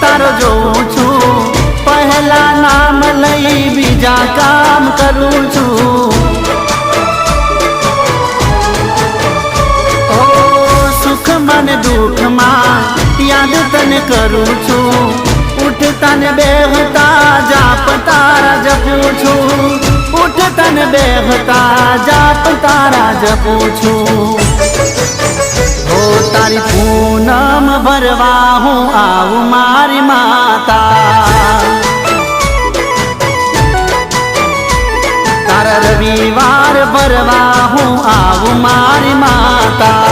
તારો જોઉં છું, પહેલા નામ લઈ બીજા કામ કરું છું। ઓ સુખમાં ને દુઃખમાં યાદ તને કરું છું, ઉઠતા ને બેહતા જાપ તારા જપું છું, ઉઠતા ને બેહતા જાપ તારા જપું છું। તારી પૂનમ ભરવા હું આવું મારી માતા, તારા રવિવાર ભરવા હું આવું મારી માતા।